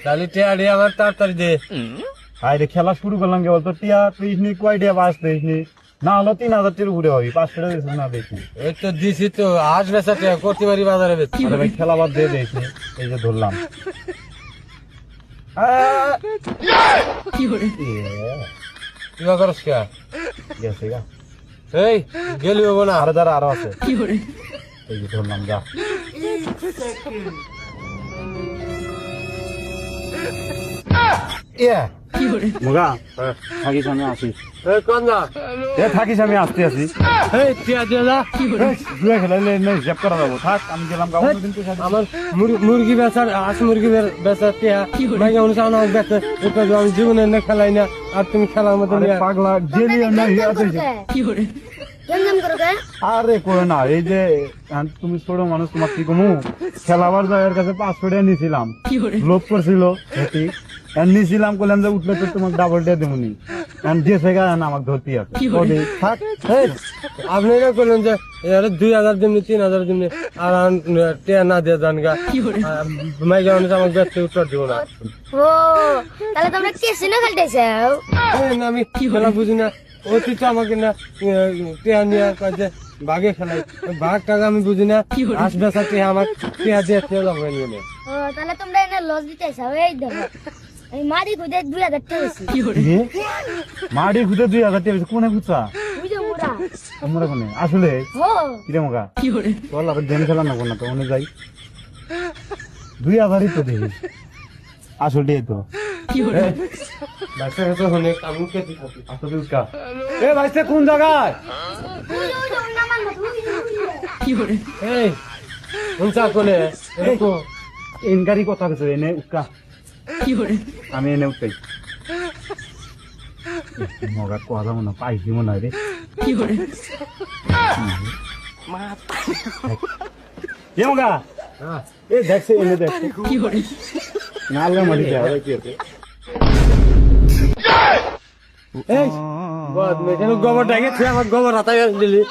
তাহলে টিয়া আমার তাড়াতাড়ি দে। আরে খেলা শুরু করলাম কেবল তো টিয়া তুইস নি কয় টিয়া বাস দিস নি না হলো 3,000 টির উপরে হবি 500 টাকা দিস না দেখি এই তো দিছি তো আজ বেচা টিয়া করতে পারি বাজারে বেচি। আরে ভাই খেলা বাদ দিয়ে দিস নি এই যে ধরলাম তুই করস কে? গেছে গা এই গেলি হবো না। আরো যারা আরো আছে এই যে ধরলাম যা ইয়া মুগা থাকিস আমি আসিস এই কোন না? থাকিস আমি আসতে আসি এই টিয়া দিয়ে যা। দুয়া খেলাইলে হিসাব করা যাবো থাক আমি গেলাম গাঁও কিন্তু আমার মুরগি বেচার হাঁস মুরগি বেচার টিয়া ভাইয়া অনুষ্ঠান আমার বেচে এটা আমি জীবনে না খেলাই না আর তুমি খেলার মতো আরে পাগলা গেলি না হিয়াতে আরে করে না এই যে তুমি ছোট মানুষ তোমার কি কমু খেলাবার জায়গার কাছে 500 টাকা নিয়েছিলাম লোভ করছিল হেঁটি নিয়েছিলাম করলাম যে উঠলে তো তোমাকে ডাবল ডে দেবনি দিয়েছে গা আমাকে ধরতে আছে থাক আপনি এটা করলেন যে 2,000 দিন 3,000 দিন আর টিয়া না দিয়ে যান গা মাইয়া অনুষ্ঠান আমাকে বেচতে উত্তর দিব না। ও তাহলে তোমরা কেসিনো খেলতেছো? আমি খেলা বুঝি না অতি তো আমাকে না টিয়া নিয়ে কাজে বাঘে খেলাই বাঘ টাকা আমি বুঝি না হাঁস বেচা টিয়া আমার টিয়া দিয়ে টিয়া লাগবে নিয়ে। ও তাহলে তোমরা এনে লস দিতেছো? এই দেখো এই মারি খুদে 2,000 টাকা দিছি। মাড়ি খুঁজে 2,000 টাকা কোনে খুঁজা ওই যে মোরা আমরা কোনে আসলে ও কিরে মগা বল আবার গেম খেলা না কোন তো মনে যাই 2,000ই তো দেখিস আসলে তো বাইসে তো হনে আমি কে দিছি আসলে উস্কা এ ভাইতে কোন জায়গায় ওই নামান না তুই এই উনসা কোনে এরকম ইনকারি কথা কইছে এনে উস্কা আমি এনে উঠতেই মগা কথা মনে পাইছি মনে হয় রে এ মগা এ দেখছে এনে দেখছে নালগা মাটি দেওয়া কি আছে এই বাদ মে কেন গোবর ডাকে তুই আমার গোবর হাতায় দিলি।